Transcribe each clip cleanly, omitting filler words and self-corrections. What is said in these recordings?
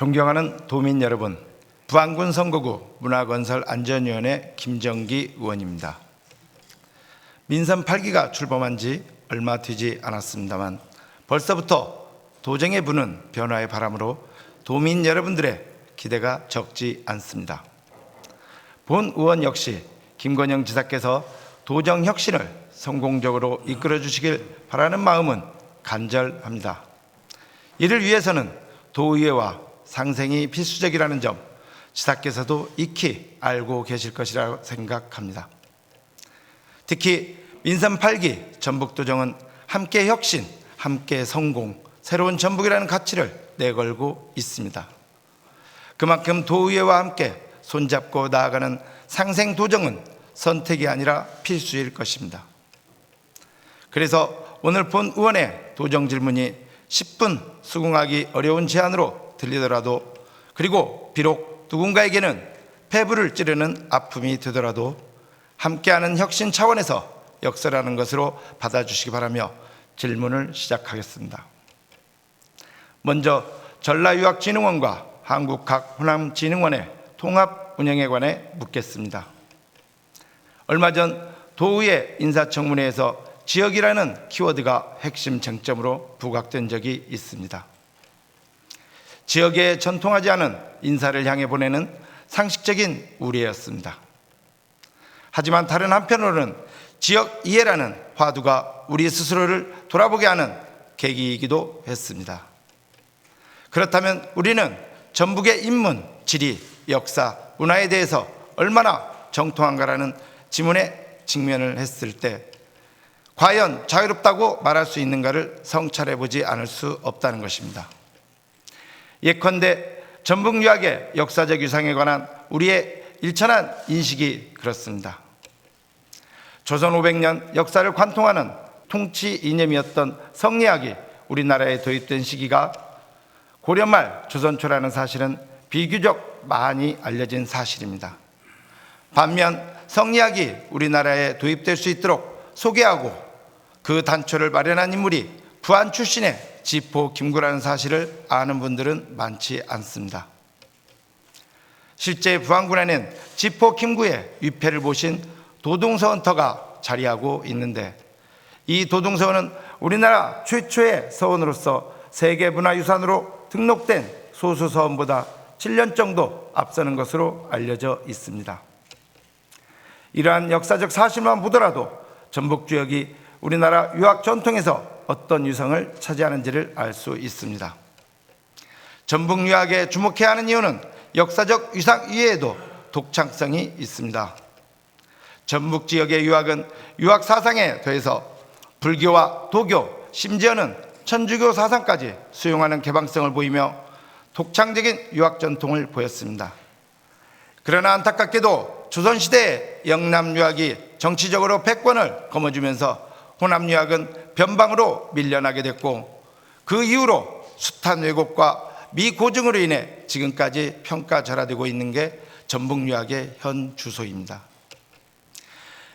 존경하는 도민 여러분, 부안군 선거구 문화건설안전위원회 김정기 의원입니다. 민선 8기가 출범한 지 얼마 되지 않았습니다만 벌써부터 도정에 부는 변화의 바람으로 도민 여러분들의 기대가 적지 않습니다. 본 의원 역시 김건영 지사께서 도정 혁신을 성공적으로 이끌어 주시길 바라는 마음은 간절합니다. 이를 위해서는 도의회와 상생이 필수적이라는 점 지사께서도 익히 알고 계실 것이라 생각합니다. 특히 민선 8기 전북도정은 함께 혁신, 함께 성공, 새로운 전북이라는 가치를 내걸고 있습니다. 그만큼 도의회와 함께 손잡고 나아가는 상생도정은 선택이 아니라 필수일 것입니다. 그래서 오늘 본 의원의 도정 질문이 10분 수긍하기 어려운 제안으로 들리더라도, 그리고 비록 누군가에게는 폐부를 찌르는 아픔이 되더라도 함께하는 혁신 차원에서 역설하는 것으로 받아주시기 바라며 질문을 시작하겠습니다. 먼저 전라유학진흥원과 한국학호남진흥원의 통합 운영에 관해 묻겠습니다. 얼마 전 도의회 인사청문회에서 지역이라는 키워드가 핵심 쟁점으로 부각된 적이 있습니다. 지역에 전통하지 않은 인사를 향해 보내는 상식적인 우려였습니다. 하지만 다른 한편으로는 지역 이해라는 화두가 우리 스스로를 돌아보게 하는 계기이기도 했습니다. 그렇다면 우리는 전북의 인문, 지리, 역사, 문화에 대해서 얼마나 정통한가라는 지문에 직면을 했을 때 과연 자유롭다고 말할 수 있는가를 성찰해 보지 않을 수 없다는 것입니다. 예컨대 전북 유학의 역사적 유산에 관한 우리의 일천한 인식이 그렇습니다. 조선 500년 역사를 관통하는 통치 이념이었던 성리학이 우리나라에 도입된 시기가 고려 말 조선 초라는 사실은 비교적 많이 알려진 사실입니다. 반면 성리학이 우리나라에 도입될 수 있도록 소개하고 그 단초를 마련한 인물이 부안 출신의 지포 김구라는 사실을 아는 분들은 많지 않습니다. 실제 부안군에는 지포 김구의 위패를 보신 도동서원터가 자리하고 있는데, 이 도동서원은 우리나라 최초의 서원으로서 세계문화유산으로 등록된 소수서원보다 7년 정도 앞서는 것으로 알려져 있습니다. 이러한 역사적 사실만 보더라도 전북 지역이 우리나라 유학 전통에서 어떤 유성을 차지하는지를 알 수 있습니다. 전북 유학에 주목해야 하는 이유는 역사적 유산 이외에도 독창성이 있습니다. 전북 지역의 유학은 유학 사상에 더해서 불교와 도교, 심지어는 천주교 사상까지 수용하는 개방성을 보이며 독창적인 유학 전통을 보였습니다. 그러나 안타깝게도 조선시대의 영남 유학이 정치적으로 패권을 거머쥐면서 호남 유학은 변방으로 밀려나게 됐고, 그 이후로 숱한 왜곡과 미고증으로 인해 지금까지 평가절하되고 있는 게 전북 유학의 현 주소입니다.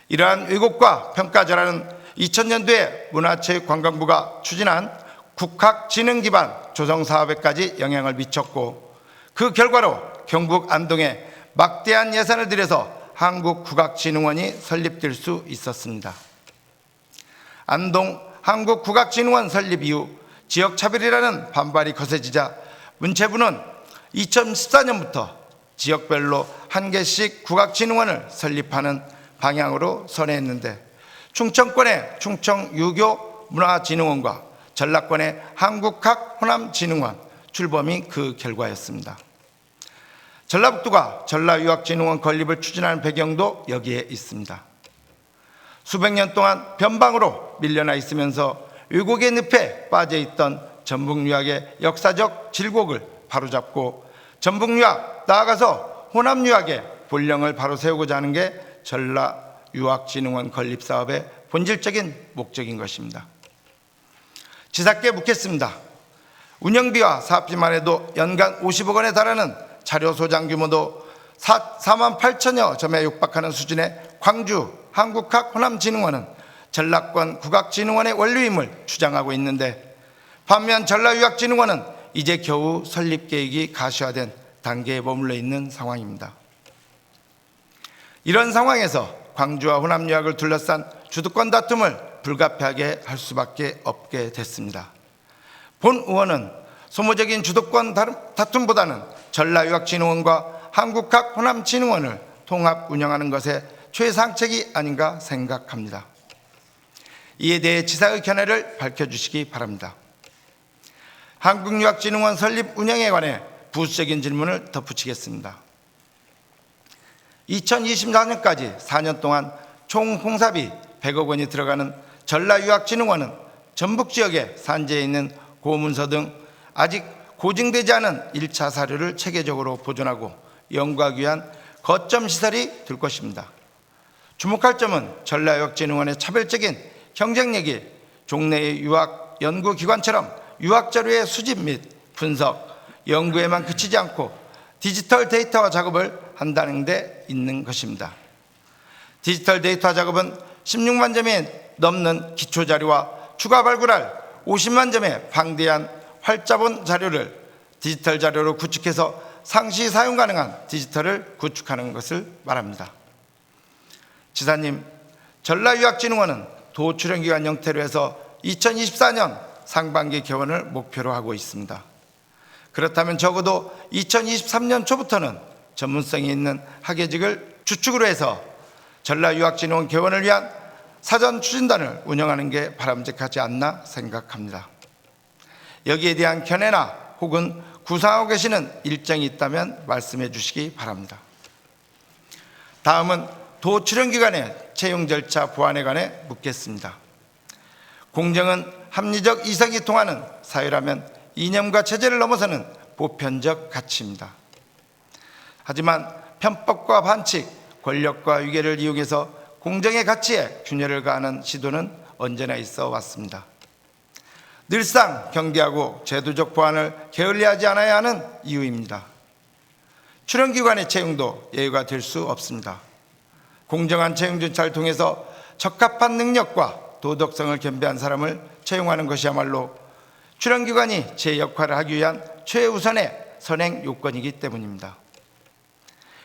이러한 왜곡과 평가절하는 2000년도에 문화체육관광부가 추진한 국학진흥 기반 조성사업에까지 영향을 미쳤고, 그 결과로 경북 안동에 막대한 예산을 들여서 한국국악진흥원이 설립될 수 있었습니다. 안동 한국국악진흥원 설립 이후 지역차별이라는 반발이 거세지자 문체부는 2014년부터 지역별로 한 개씩 국악진흥원을 설립하는 방향으로 선회했는데, 충청권의 충청유교문화진흥원과 전라권의 한국학호남진흥원 출범이 그 결과였습니다. 전라북도가 전라유학진흥원 건립을 추진하는 배경도 여기에 있습니다. 수백 년 동안 변방으로 밀려나 있으면서 왜곡의 늪에 빠져있던 전북유학의 역사적 질곡을 바로잡고 전북유학, 나아가서 호남유학의 본령을 바로 세우고자 하는 게 전라유학진흥원 건립 사업의 본질적인 목적인 것입니다. 지사께 묻겠습니다. 운영비와 사업비만 해도 연간 50억 원에 달하는 자료 소장 규모도 4만 8천여 점에 육박하는 수준의 광주 한국학호남진흥원은 전라권 국악진흥원의 원료임을 주장하고 있는데, 반면 전라유학진흥원은 이제 겨우 설립 계획이 가시화된 단계에 머물러 있는 상황입니다. 이런 상황에서 광주와 호남유학을 둘러싼 주도권 다툼을 불가피하게 할 수밖에 없게 됐습니다. 본 의원은 소모적인 주도권 다툼보다는 전라유학진흥원과 한국학 호남진흥원을 통합 운영하는 것에 최상책이 아닌가 생각합니다. 이에 대해 지사의 견해를 밝혀주시기 바랍니다. 한국유학진흥원 설립 운영에 관해 부수적인 질문을 덧붙이겠습니다. 2024년까지 4년 동안 총 홍사비 100억 원이 들어가는 전라유학진흥원은 전북지역에 산재해 있는 고문서 등 아직 고증되지 않은 1차 사료를 체계적으로 보존하고 연구하기 위한 거점 시설이 될 것입니다. 주목할 점은 전라유학진흥원의 차별적인 경쟁력이 종래의 유학 연구기관처럼 유학자료의 수집 및 분석, 연구에만 그치지 않고 디지털 데이터화 작업을 한다는 데 있는 것입니다. 디지털 데이터 작업은 16만 점이 넘는 기초자료와 추가 발굴할 50만 점의 방대한 활자본 자료를 디지털 자료로 구축해서 상시 사용 가능한 디지털을 구축하는 것을 말합니다. 지사님, 전라유학진흥원은 도출연기관 형태로 해서 2024년 상반기 개원을 목표로 하고 있습니다. 그렇다면 적어도 2023년 초부터는 전문성이 있는 학예직을 주축으로 해서 전라유학진흥원 개원을 위한 사전 추진단을 운영하는 게 바람직하지 않나 생각합니다. 여기에 대한 견해나 혹은 구상하고 계시는 일정이 있다면 말씀해 주시기 바랍니다. 다음은 도출연기관의 채용 절차 보완에 관해 묻겠습니다. 공정은 합리적 이성이 통하는 사회라면 이념과 체제를 넘어서는 보편적 가치입니다. 하지만 편법과 반칙, 권력과 위계를 이용해서 공정의 가치에 균열을 가하는 시도는 언제나 있어 왔습니다. 늘상 경계하고 제도적 보완을 게을리하지 않아야 하는 이유입니다. 출연기관의 채용도 예외가 될 수 없습니다. 공정한 채용 절차를 통해서 적합한 능력과 도덕성을 겸비한 사람을 채용하는 것이야말로 출연기관이 제 역할을 하기 위한 최우선의 선행 요건이기 때문입니다.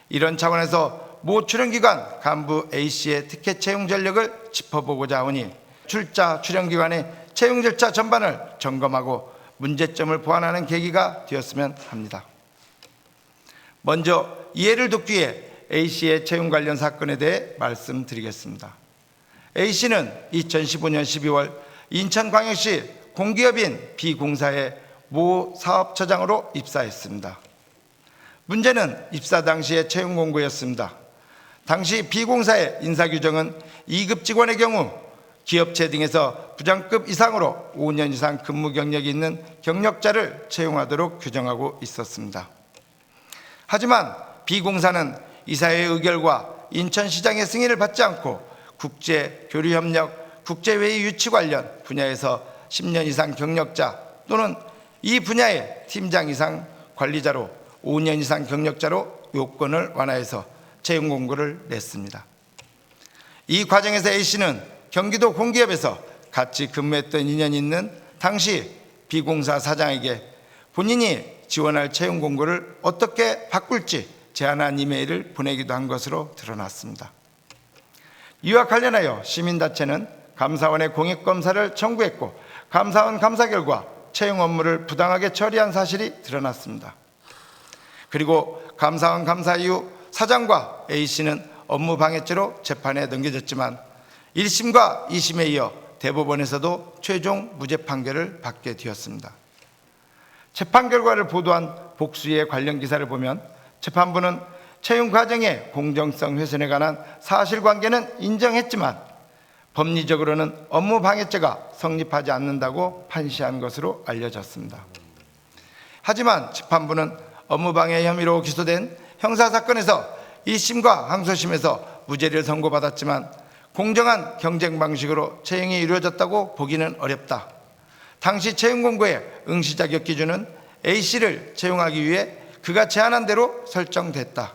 이런 차원에서 모 출연기관 간부 A씨의 티켓 채용 전력을 짚어보고자 하오니 출자 출연기관의 채용 절차 전반을 점검하고 문제점을 보완하는 계기가 되었으면 합니다. 먼저 이해를 돕기 위해 A씨의 채용 관련 사건에 대해 말씀드리겠습니다. A씨는 2015년 12월 인천광역시 공기업인 B공사의 모 사업처장으로 입사했습니다. 문제는 입사 당시의 채용 공고였습니다. 당시 B공사의 인사규정은 2급 직원의 경우 기업체 등에서 부장급 이상으로 5년 이상 근무 경력이 있는 경력자를 채용하도록 규정하고 있었습니다. 하지만 B공사는 이사회의 의결과 인천시장의 승인을 받지 않고 국제 교류협력, 국제회의 유치 관련 분야에서 10년 이상 경력자 또는 이 분야의 팀장 이상 관리자로 5년 이상 경력자로 요건을 완화해서 채용 공고를 냈습니다. 이 과정에서 A씨는 경기도 공기업에서 같이 근무했던 인연이 있는 당시 B공사 사장에게 본인이 지원할 채용 공고를 어떻게 바꿀지 제안한 이메일을 보내기도 한 것으로 드러났습니다. 이와 관련하여 시민단체는 감사원에 공익검사를 청구했고 감사원 감사 결과 채용 업무를 부당하게 처리한 사실이 드러났습니다. 그리고 감사원 감사 이후 사장과 A씨는 업무방해죄로 재판에 넘겨졌지만 1심과 2심에 이어 대법원에서도 최종 무죄 판결을 받게 되었습니다. 재판 결과를 보도한 복수의 관련 기사를 보면 재판부는 채용 과정의 공정성 훼손에 관한 사실관계는 인정했지만 법리적으로는 업무방해죄가 성립하지 않는다고 판시한 것으로 알려졌습니다. 하지만 재판부는 업무방해 혐의로 기소된 형사사건에서 1심과 항소심에서 무죄를 선고받았지만 공정한 경쟁 방식으로 채용이 이루어졌다고 보기는 어렵다. 당시 채용 공고의 응시 자격 기준은 A씨를 채용하기 위해 그가 제안한 대로 설정됐다.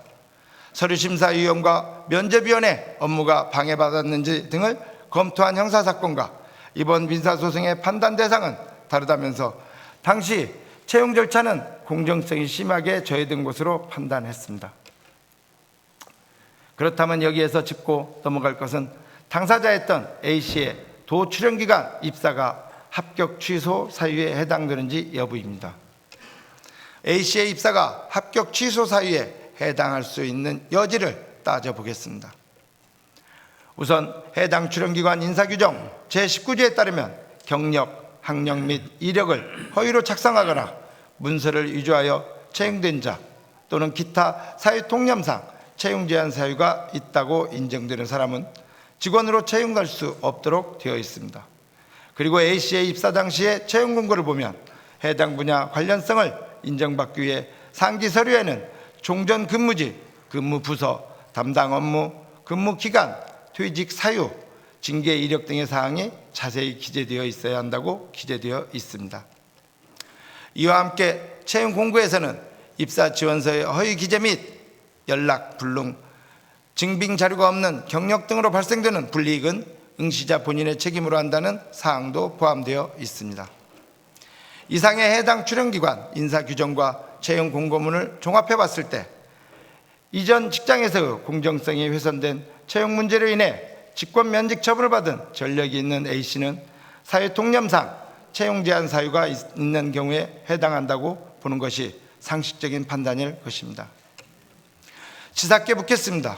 서류심사위원과 면접위원회 업무가 방해받았는지 등을 검토한 형사사건과 이번 민사소송의 판단 대상은 다르다면서 당시 채용 절차는 공정성이 심하게 저해된 것으로 판단했습니다. 그렇다면 여기에서 짚고 넘어갈 것은 당사자였던 A씨의 도 출연기간 입사가 합격 취소 사유에 해당되는지 여부입니다. A씨의 입사가 합격 취소 사유에 해당할 수 있는 여지를 따져보겠습니다. 우선 해당 출연기관 인사규정 제19조에 따르면 경력, 학력 및 이력을 허위로 작성하거나 문서를 위조하여 채용된 자 또는 기타 사회통념상 채용 제한 사유가 있다고 인정되는 사람은 직원으로 채용될 수 없도록 되어 있습니다. 그리고 A씨의 입사 당시의 채용 공고를 보면 해당 분야 관련성을 인정받기 위해 상기 서류에는 종전 근무지, 근무 부서, 담당 업무, 근무 기간, 퇴직 사유, 징계 이력 등의 사항이 자세히 기재되어 있어야 한다고 기재되어 있습니다. 이와 함께 채용 공고에서는 입사 지원서의 허위 기재 및 연락, 불능, 증빙 자료가 없는 경력 등으로 발생되는 불이익은 응시자 본인의 책임으로 한다는 사항도 포함되어 있습니다. 이상의 해당 출연기관 인사 규정과 채용 공고문을 종합해 봤을 때 이전 직장에서의 공정성이 훼손된 채용 문제로 인해 직권 면직 처분을 받은 전력이 있는 A씨는 사회통념상 채용 제한 사유가 있는 경우에 해당한다고 보는 것이 상식적인 판단일 것입니다. 치사께 묻겠습니다.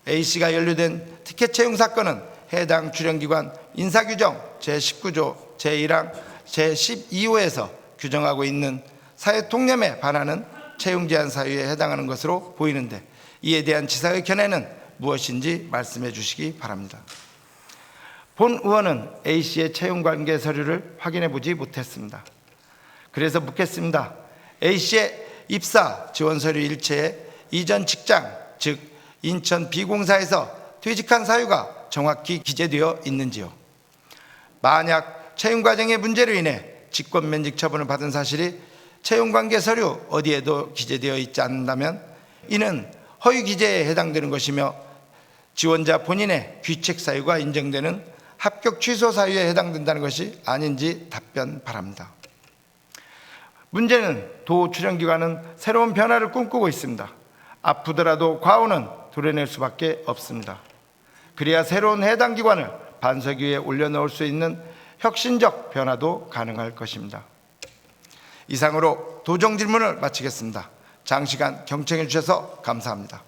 A씨가 연루된 티켓 채용 사건은 해당 출연기관 인사규정 제19조 제1항 제12호에서 규정하고 있는 사회통념에 반하는 채용 제한 사유에 해당하는 것으로 보이는데 이에 대한 지사의 견해는 무엇인지 말씀해 주시기 바랍니다. 본 의원은 A씨의 채용관계 서류를 확인해 보지 못했습니다. 그래서 묻겠습니다. A씨의 입사 지원 서류 일체에 이전 직장, 즉 인천 B공사에서 퇴직한 사유가 정확히 기재되어 있는지요? 만약 채용 과정의 문제로 인해 직권 면직 처분을 받은 사실이 채용관계 서류 어디에도 기재되어 있지 않는다면 이는 허위 기재에 해당되는 것이며 지원자 본인의 귀책 사유가 인정되는 합격 취소 사유에 해당된다는 것이 아닌지 답변 바랍니다. 문제는 도 출연기관은 새로운 변화를 꿈꾸고 있습니다. 아프더라도 과오는 도려낼 수밖에 없습니다. 그래야 새로운 해당 기관을 반석 위에 올려놓을 수 있는 혁신적 변화도 가능할 것입니다. 이상으로 도정 질문을 마치겠습니다. 장시간 경청해 주셔서 감사합니다.